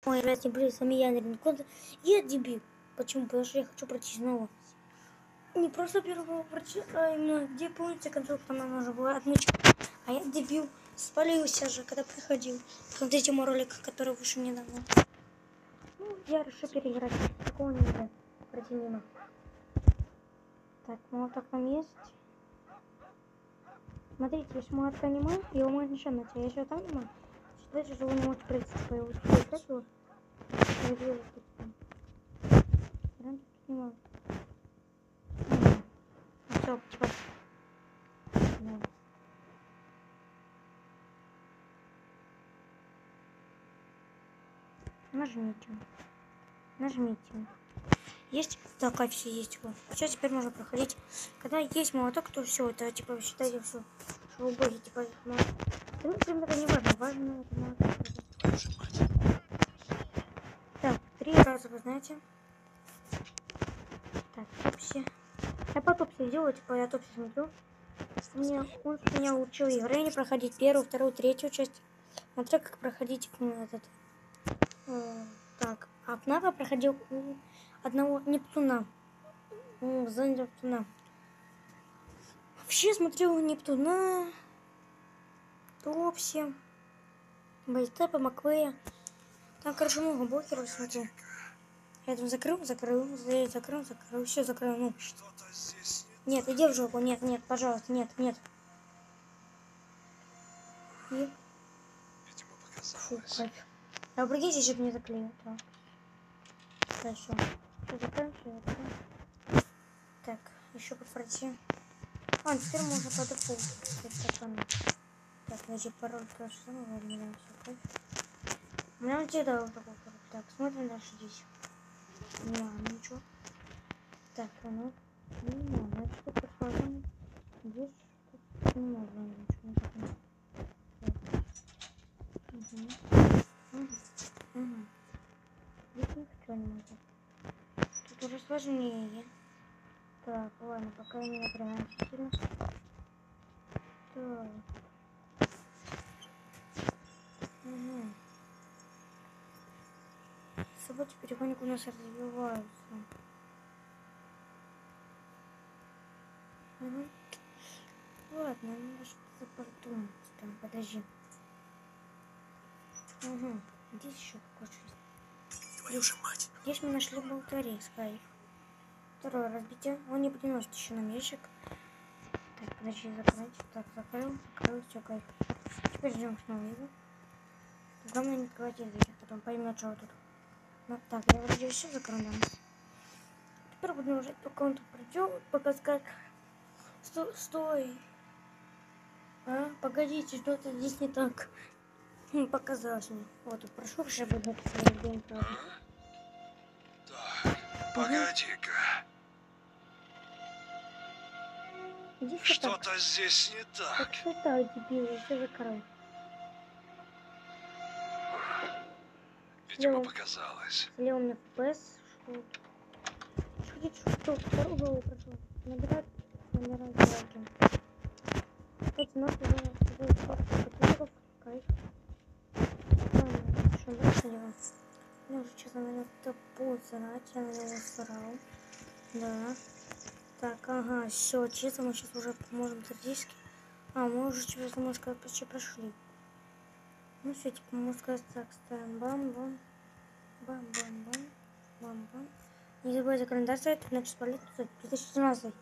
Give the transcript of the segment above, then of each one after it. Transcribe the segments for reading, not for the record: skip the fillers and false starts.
Ой, раз не были сами ядерные конты. Я дебил. Почему? Потому что я хочу пройти снова. Не просто первого пройти, а именно где, помните, концовка там нам нужно было отмечать. А я дебил. Спалился же, когда приходил. Смотрите мой ролик, который вышел недавно. Ну, я решил переиграть. Такого нельзя. Пройти мимо. Так, молоток там есть. Смотрите, если молотка нема, его можно еще найти. А если там нема, считайте, что вы не можете пройти. Типа, его искать его. Прям тут нема. Все, типа. Да. Нажмите. Нажмите. Есть? Да, все есть. Все, теперь можно проходить. Когда есть молоток, то все, это типа считайте все. Что вы боги, типа молоток. Ну, это не важно, важно это молоток. Так, 3 раза вы знаете. Так, топси. Я по топси делаю, типа я топси смотрю. Он меня учил игры не проходить первую, вторую, третью часть. Смотря как проходить этот. Так, а Кнава проходил у одного Нептуна. За Нептуна. Вообще смотрел Нептуна, Топси, Байтепа, Маквея. Там, короче, много блокеров смотрел. Я там закрыл, все закрыл. Ну. Нет, иди в жопу, нет, пожалуйста, нет. И... Фу, кайф. А прикиньте, если бы не заклеил. Так. Хорошо. Все закроем. Так, еще как пройти. А, теперь можно по дефолту. Так, найди пароль, то же самое, возьмем все, кайф. У меня он тебе дал такой пароль. Так, смотрим дальше здесь. Ничего. Так, ну, значит, что предположим. Здесь что-то не можно ничего не такое. Здесь ничего не можно. Тут уже сложнее. Так, ладно, пока я не напрягаюсь сильно. Так. События потихоньку у нас развиваются. Ладно, надо что-то подумать. Там, подожди. Здесь еще какой-то. Здесь мы нашли болтарей, скайф. Второе разбитие. Он не приносит еще нам ящик. Так, подожди, закрыть. Так, закрыл, все, кайф. Теперь ждем снова его. Главное не открывать дверь, потом поймет, что тут. Ну, так, я вроде все закрыл, да. Теперь будем ждать, пока он тут придет, пока скажет. Стой. А, погодите, что-то здесь не так. Показалось мне. Вот, тут прошел, сейчас буду день, правда. Так, погоди-ка. Что-то здесь не так. Так что так, дебил, я все закрыл. Видимо, показалось. Слева у меня FPS. Что вторую голову прошел. Набирать лайки. Кстати, нас уже подписчиков. Кайф. Ладно, что дальше делать? Я уже, честно говоря, топу срать. Я, наверное, срал. Да. Так, ага, все, честно, мы сейчас уже можем теоретически. А, мы уже, честно, можно сказать, почти прошли. Ну все, типа, можно сказать так, ставим бам-бам. Бам-бам-бам. Не забывайте календарь ставить, 13 лет, 2017.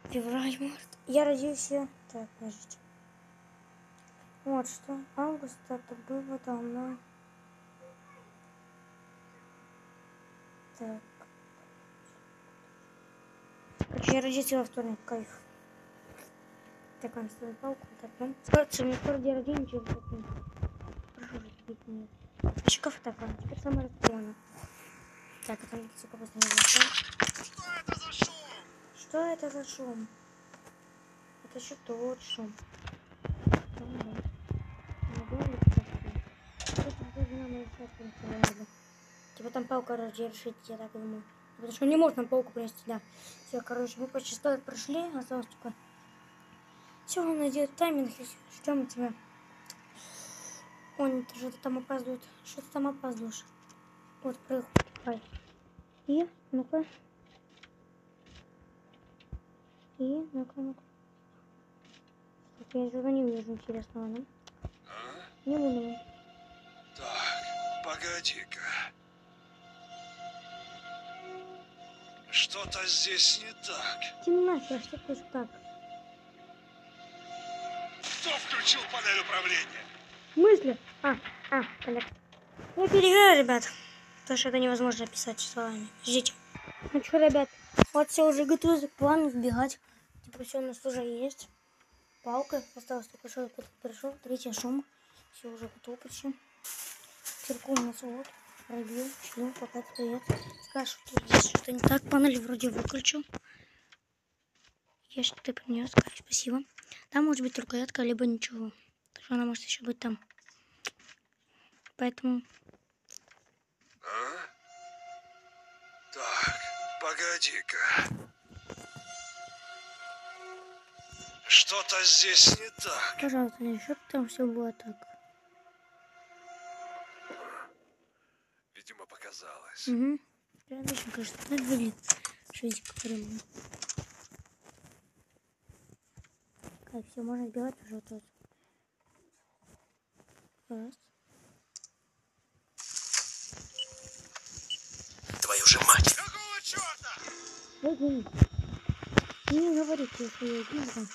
Февраль, март. Я родился. Так, подождите. Вот что. Август это было там, да. Так. Короче, я родился во вторник, кайф. Так, он ставит палку. Так, ну. Короче, мне скоро день рождения, через 5 минут. Прошу же, бить меня. Щеков так, ладно, теперь самое распространенное. Так, а там сука просто не знаю. Что это за шум? Это еще тот шум. Типа там палка разрешить, я так думаю. Потому что не можно палку принести, да. Все, короче, мы почти 100 прошли, осталось только. Все, он найдет тайминг, ждем тебя. Он что-то там опаздывает. Что-то там опаздываешь. Вот, прыгай. Давай. И, ну-ка. И, ну-ка. Так, я что-то не вижу интересного, ну. А? Не буду. Так, погоди-ка. Что-то здесь не так. Темнота, что тоже так. Кто включил панель управления? Мысли? Понятно. Я переиграю, ребят. Потому что это невозможно описать словами. Ждите. Ну что, ребят, вот все уже готовы к плану вбегать. Типа все у нас уже есть. Палка. Осталось только что кто-то пришел. Третий шум. Все уже готово почти. Циркул у нас вот. Пробил. Шлем. Пока привет. Скажешь, что тут здесь что-то не так. Панель вроде выключил. Я что-то принес. Скажешь, спасибо. Там может быть рукоятка, либо ничего. Так что она может еще быть там. Поэтому... А? Так, погоди-ка. Что-то здесь не так. Пожалуйста, не чтобы там все было так. Видимо, показалось. Угу. Обычно, кажется, так выглядит физика времени. Так, все, можно сбивать уже вот тут. Раз. Твою же мать! Какого черта? Один. Не говорите, что я один там.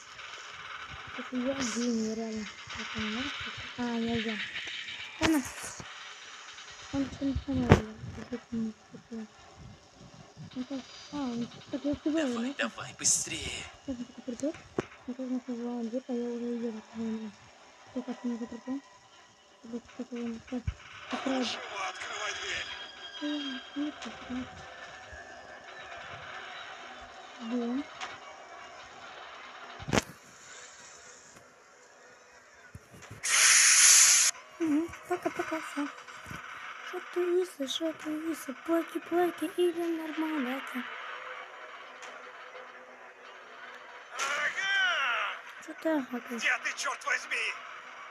Это я один, реально. Это не может быть. Не один. Ладно. Он что не понял. Он так я успеваю, Давай, быстрее. Сейчас он только придет. Я тоже назвала где-то, я уже еду. Я так не запрягал. Чтобы кто-то его не сказал. Чего? Открывай дверь. Бум. Пока-пока, все. Что ты виса, плаки, или нормально это. Ага! Что ты ага? Где ты, черт возьми?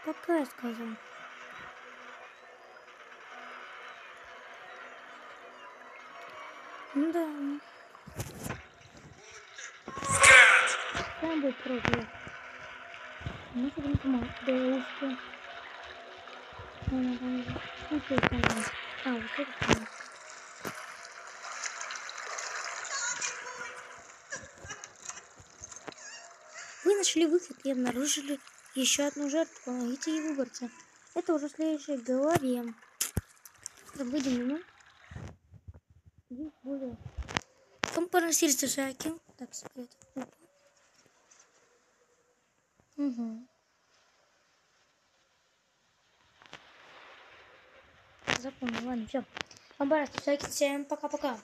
Пока я сказал. Ну да. Там будет пробовать. Ну что там помог? Да ушки. Ну что там? Вот это там. Вы нашли выход и обнаружили еще одну жертву. Помогите ей выбраться. Это уже следующее. Говорим. Выйдем, ну. Здесь более. Компонентируется всякий. Так, секрет. Угу. Запомнил. Ладно, все. Компонентируется всякий. Всем пока-пока.